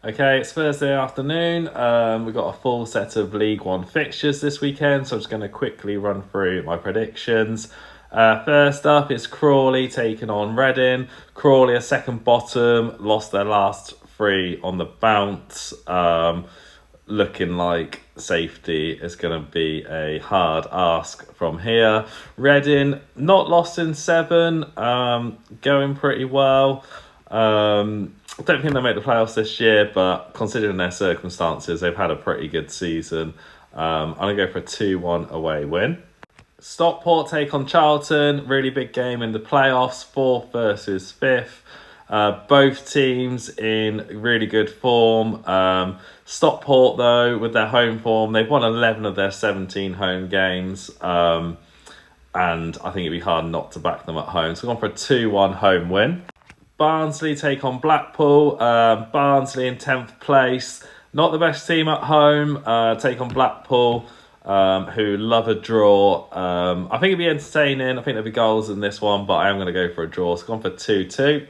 Okay, it's Thursday afternoon. We've got a full set of League One fixtures this weekend, so I'm just going to quickly run through my predictions. First up is Crawley taking on Reading. Crawley, a second bottom, lost their last three on the bounce. Looking like safety is going to be a hard ask from here. Reading, not lost in seven, going pretty well. I don't think they'll make the playoffs this year, but considering their circumstances, they've had a pretty good season. I'm going to go for a 2-1 away win. Stockport take on Charlton. Really big game in the playoffs, 4th versus 5th. Both teams in really good form. Stockport, though, with their home form, they've won 11 of their 17 home games. And I think it'd be hard not to back them at home. So I'm going for a 2-1 home win. Barnsley take on Blackpool. Barnsley in 10th place. Not the best team at home. Take on Blackpool, who love a draw. I think it'd be entertaining. I think there'll be goals in this one, but I am going to go for a draw. So I'm going for 2-2.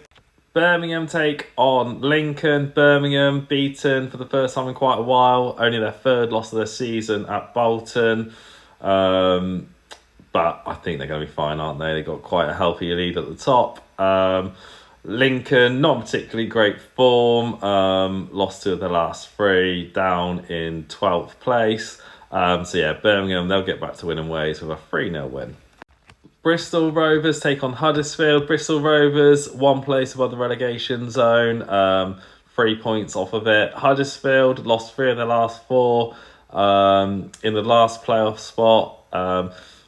Birmingham take on Lincoln. Birmingham beaten for the first time in quite a while. Only their third loss of the season at Bolton. But I think they're going to be fine, aren't they? They've got quite a healthy lead at the top. Lincoln, not particularly great form, lost two of the last three, down in 12th place. Birmingham, they'll get back to winning ways with a 3-0 win. Bristol Rovers take on Huddersfield. Bristol Rovers, one place above the relegation zone, 3 points off of it. Huddersfield lost 3 of their last 4 in the last playoff spot.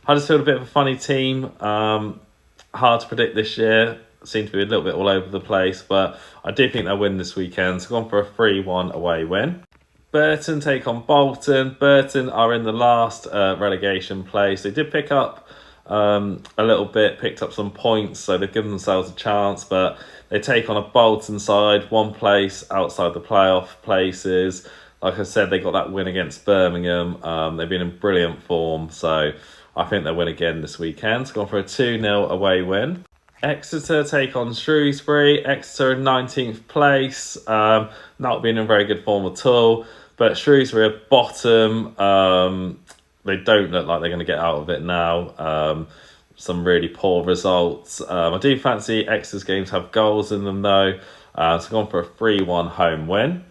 Huddersfield, a bit of a funny team, hard to predict this year. Seem to be a little bit all over the place, but I do think they'll win this weekend. So gone for a 3-1 away win. Burton take on Bolton. Burton are in the last relegation place. They did pick up a little bit, picked up some points, so they've given themselves a chance, but they take on a Bolton side, one place outside the playoff places. Like I said, they got that win against Birmingham. They've been in brilliant form, so I think they'll win again this weekend. So gone for a 2-0 away win. Exeter take on Shrewsbury. Exeter in 19th place. Not been in very good form at all. But Shrewsbury are bottom. They don't look like they're going to get out of it now. Some really poor results. I do fancy Exeter's games have goals in them though. So gone for a 3-1 home win.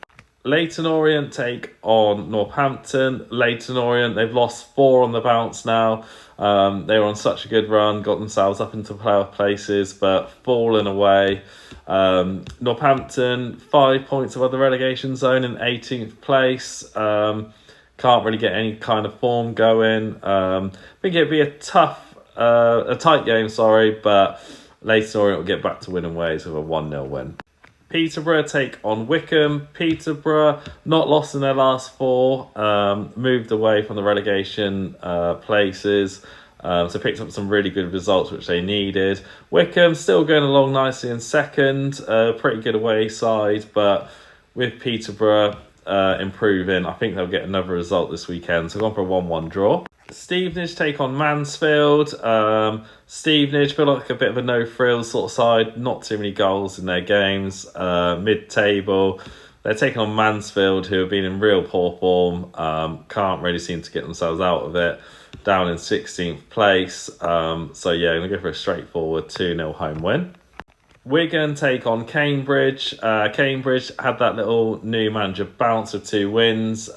Leyton Orient take on Northampton. Leyton Orient, they've lost 4 on the bounce now. They were on such a good run, got themselves up into playoff places, but fallen away. Northampton, 5 points above the relegation zone in 18th place. Can't really get any kind of form going. I think it'd be a tight game, but Leyton Orient will get back to winning ways with a 1-0 win. Peterborough take on Wycombe. Peterborough, not lost in their last 4, moved away from the relegation places, so picked up some really good results which they needed. Wycombe still going along nicely in second, pretty good away side, but with Peterborough improving, I think they'll get another result this weekend, so gone for a 1-1 draw. Stevenage take on Mansfield. Stevenage feel like a bit of a no-frills sort of side. Not too many goals in their games. Mid-table. They're taking on Mansfield, who have been in real poor form. Can't really seem to get themselves out of it. Down in 16th place. I'm going to go for a straightforward 2-0 home win. Wigan take on Cambridge. Cambridge had that little new manager bounce of 2 wins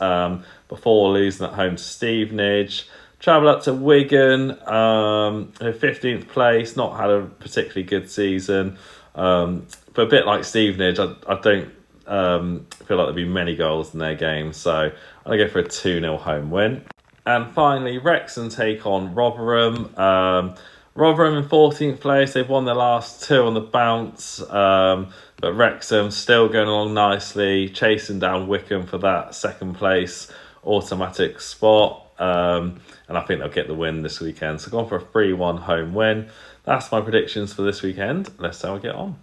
before losing at home to Stevenage. Travel up to Wigan, 15th place, not had a particularly good season. But a bit like Stevenage, I don't feel like there'll be many goals in their game, so I'm going to go for a 2-0 home win. And finally, Wrexham take on Rotherham. Rotherham in 14th place, they've won their last 2 on the bounce, but Wrexham still going along nicely, chasing down Wycombe for that second place automatic spot, and I think they'll get the win this weekend. So going for a 3-1 home win. That's my predictions for this weekend. Let's see how we get on.